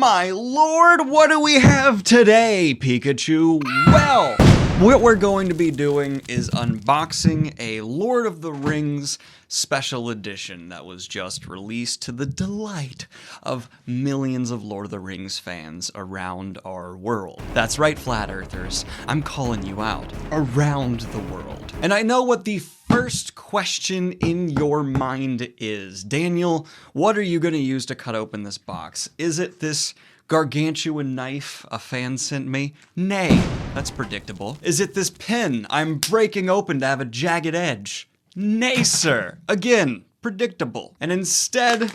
My lord, what do we have today, Pikachu? Well, what we're going to be doing is unboxing a Lord of the Rings special edition that was just released to the delight of millions of Lord of the Rings fans around our world. That's right, Flat Earthers, I'm calling you out. Around the world. And I know what the first question in your mind is. Daniel, what are you going to use to cut open this box? Is it this gargantuan knife a fan sent me? Nay, that's predictable. Is it this pen I'm breaking open to have a jagged edge? Nay, sir. Again, predictable. And instead,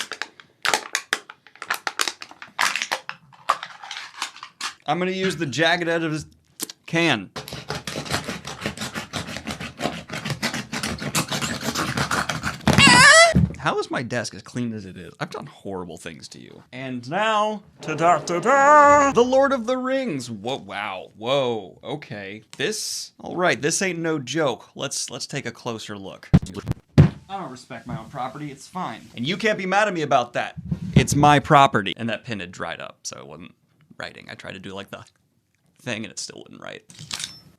I'm gonna use the jagged edge of this can. How is my desk as clean as it is? I've done horrible things to you. And now, ta-da-ta-da! The Lord of the Rings. Whoa, wow, whoa, okay. All right, this ain't no joke. Let's take a closer look. I don't respect my own property, it's fine. And you can't be mad at me about that. It's my property. And that pen had dried up, so it wasn't writing. I tried to do like the thing and it still wouldn't write.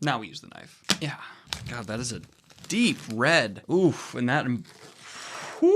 Now we use the knife. Yeah, God, that is a deep red. Oof, and that... Woo!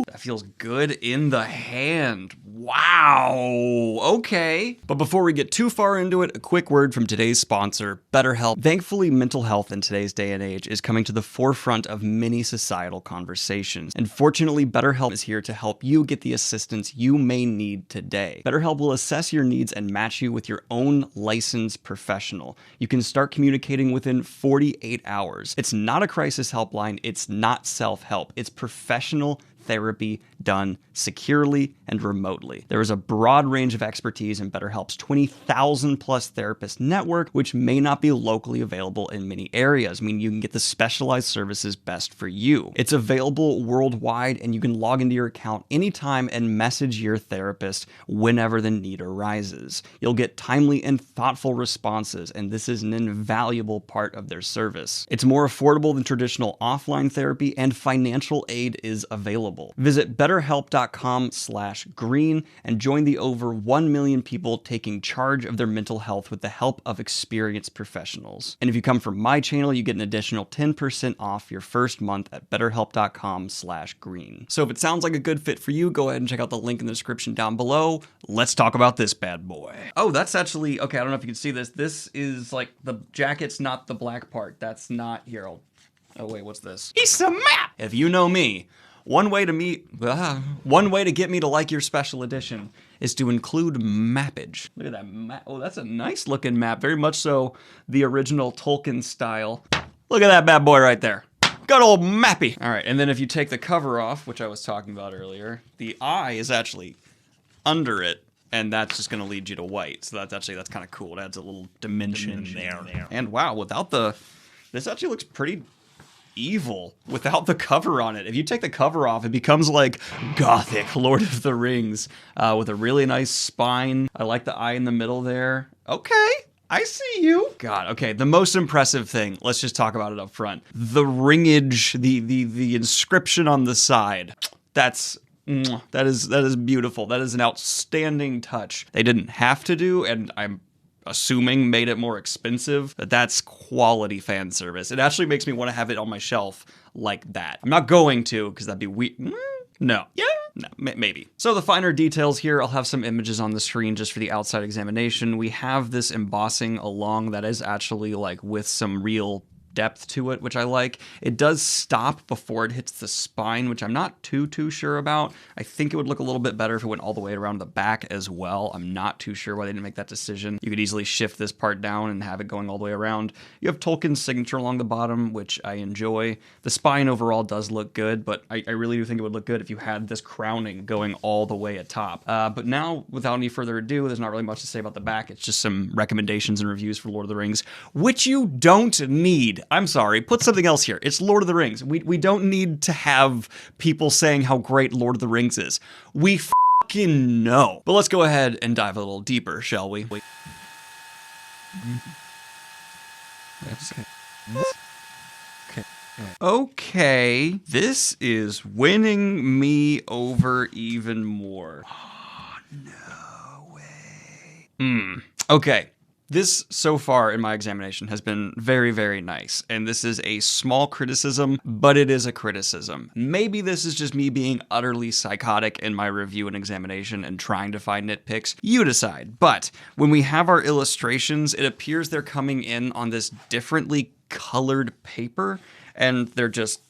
That feels good in the hand. Wow. Okay. But before we get too far into it, a quick word from today's sponsor, BetterHelp. Thankfully, mental health in today's day and age is coming to the forefront of many societal conversations. And fortunately, BetterHelp is here to help you get the assistance you may need today. BetterHelp will assess your needs and match you with your own licensed professional. You can start communicating within 48 hours. It's not a crisis helpline. It's not self-help. It's professional therapy done securely and remotely. There is a broad range of expertise in BetterHelp's 20,000 plus therapist network, which may not be locally available in many areas. I mean, you can get the specialized services best for you. It's available worldwide, and you can log into your account anytime and message your therapist whenever the need arises. You'll get timely and thoughtful responses, and this is an invaluable part of their service. It's more affordable than traditional offline therapy, and financial aid is available. Visit betterhelp.com/green and join the over 1 million people taking charge of their mental health with the help of experienced professionals. And if you come from my channel, you get an additional 10% off your first month at betterhelp.com/green. So if it sounds like a good fit for you, go ahead and check out the link in the description down below. Let's talk about this bad boy. Oh, that's actually, okay, I don't know if you can see this. This is like the jacket's not the black part. That's not here. Oh wait, what's this? It's a map! If you know me, one way to get me to like your special edition is to include mappage. Look at that map. Oh, that's a nice looking map. Very much so the original Tolkien style. Look at that bad boy right there. Good old mappy. All right, and then if you take the cover off, which I was talking about earlier, the eye is actually under it, and that's just gonna lead you to white. So that's kind of cool. It adds a little dimension there. And wow, this actually looks pretty evil without the cover on it. If you take the cover off, it becomes like gothic Lord of the Rings with a really nice spine. I like the eye in the middle there. Okay, I see you. God, okay, the most impressive thing, let's just talk about it up front. The ringage, the inscription on the side. That is beautiful. That is an outstanding touch. They didn't have to do, and I'm assuming made it more expensive, but that's quality fan service. It actually makes me want to have it on my shelf like that. I'm not going to, because that'd be weird. No. Yeah? No, maybe. So the finer details here, I'll have some images on the screen just for the outside examination. We have this embossing along that is actually like with some real depth to it, which I like. It does stop before it hits the spine, which I'm not too sure about. I think it would look a little bit better if it went all the way around the back as well. I'm not too sure why they didn't make that decision. You could easily shift this part down and have it going all the way around. You have Tolkien's signature along the bottom, which I enjoy. The spine overall does look good, but I really do think it would look good if you had this crowning going all the way at top. But now, without any further ado, there's not really much to say about the back. It's just some recommendations and reviews for Lord of the Rings, which you don't need. I'm sorry, put something else here. It's Lord of the Rings. We don't need to have people saying how great Lord of the Rings is. We fucking know. But let's go ahead and dive a little deeper, shall we? Okay, this is winning me over even more. Okay. This, so far in my examination, has been very, very nice. And this is a small criticism, but it is a criticism. Maybe this is just me being utterly psychotic in my review and examination and trying to find nitpicks. You decide. But when we have our illustrations, it appears they're coming in on this differently colored paper, and they're just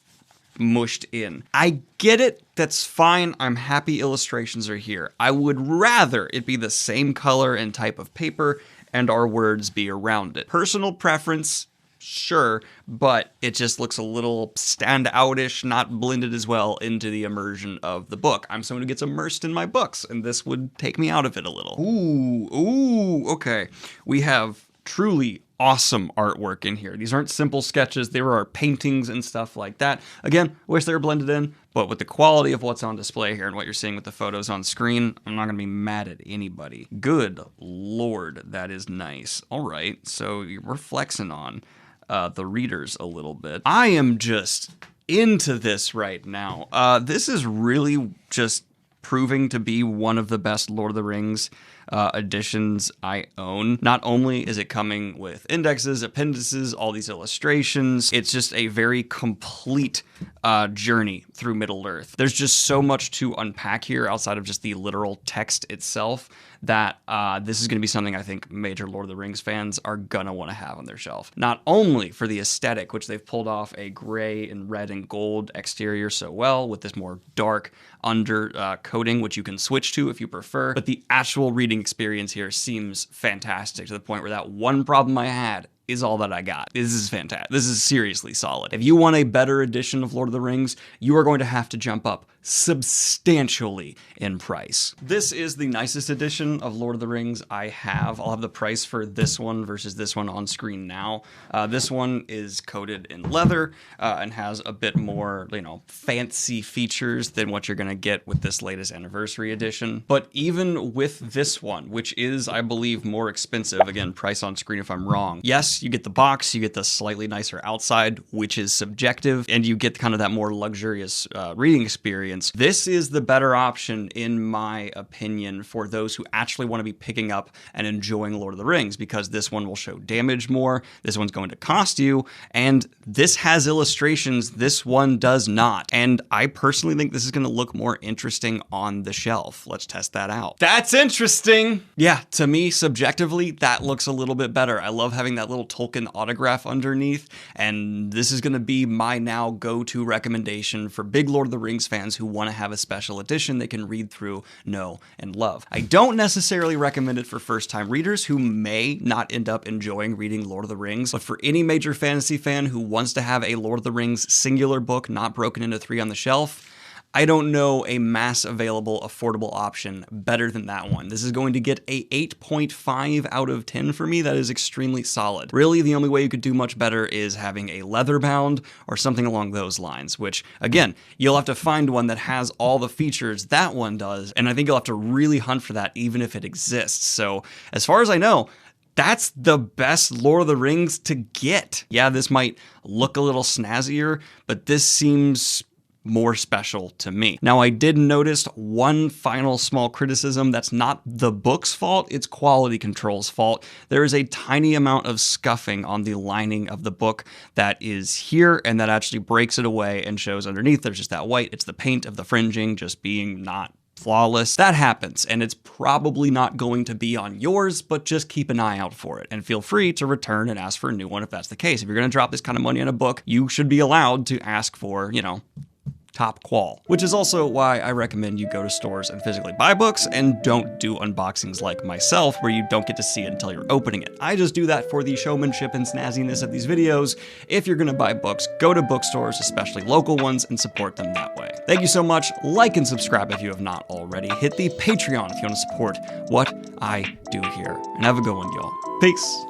mushed in. I get it. That's fine. I'm happy illustrations are here. I would rather it be the same color and type of paper and our words be around it. Personal preference, sure, but it just looks a little stand-out-ish, not blended as well into the immersion of the book. I'm someone who gets immersed in my books, and this would take me out of it a little. Ooh, okay. We have truly awesome artwork in here. These aren't simple sketches. There are paintings and stuff like that. Again, wish they were blended in, but with the quality of what's on display here and what you're seeing with the photos on screen, I'm not going to be mad at anybody. Good Lord, that is nice. All right, so we're flexing on the readers a little bit. I am just into this right now. This is really just proving to be one of the best Lord of the Rings editions I own. Not only is it coming with indexes, appendices, all these illustrations, it's just a very complete journey through Middle-earth. There's just so much to unpack here outside of just the literal text itself that this is going to be something I think major Lord of the Rings fans are gonna want to have on their shelf. Not only for the aesthetic, which they've pulled off a gray and red and gold exterior so well with this more dark under coating, which you can switch to if you prefer, but the actual reading experience here seems fantastic to the point where that one problem I had is all that I got. This is fantastic. This is seriously solid. If you want a better edition of Lord of the Rings, you are going to have to jump up substantially in price. This is the nicest edition of Lord of the Rings I have. I'll have the price for this one versus this one on screen now. This one is coated in leather and has a bit more, fancy features than what you're gonna get with this latest anniversary edition. But even with this one, which is, I believe, more expensive, again, price on screen if I'm wrong. Yes, you get the box, you get the slightly nicer outside, which is subjective, and you get kind of that more luxurious reading experience. This is the better option, in my opinion, for those who actually want to be picking up and enjoying Lord of the Rings, because this one will show damage more, this one's going to cost you, and this has illustrations, this one does not. And I personally think this is going to look more interesting on the shelf. Let's test that out. That's interesting! Yeah, to me, subjectively, that looks a little bit better. I love having that little Tolkien autograph underneath, and this is going to be my now go-to recommendation for big Lord of the Rings fans who want to have a special edition they can read through, know, and love. I don't necessarily recommend it for first-time readers who may not end up enjoying reading Lord of the Rings, but for any major fantasy fan who wants to have a Lord of the Rings singular book not broken into 3 on the shelf, I don't know a mass available affordable option better than that one. This is going to get a 8.5 out of 10 for me. That is extremely solid. Really, the only way you could do much better is having a leather bound or something along those lines, which, again, you'll have to find one that has all the features that one does, and I think you'll have to really hunt for that even if it exists. So, as far as I know, that's the best Lord of the Rings to get. Yeah, this might look a little snazzier, but this seems more special to me. Now, I did notice one final small criticism that's not the book's fault, it's quality control's fault. There is a tiny amount of scuffing on the lining of the book that is here, and that actually breaks it away and shows underneath there's just that white. It's the paint of the fringing just being not flawless. That happens, and it's probably not going to be on yours, but just keep an eye out for it, and feel free to return and ask for a new one if that's the case. If you're going to drop this kind of money on a book, you should be allowed to ask for, top qual, which is also why I recommend you go to stores and physically buy books and don't do unboxings like myself where you don't get to see it until you're opening it. I just do that for the showmanship and snazziness of these videos. If you're gonna buy books, go to bookstores, especially local ones, and support them that way. Thank you so much. Like and subscribe if you have not already. Hit the Patreon if you want to support what I do here. And have a good one, y'all. Peace.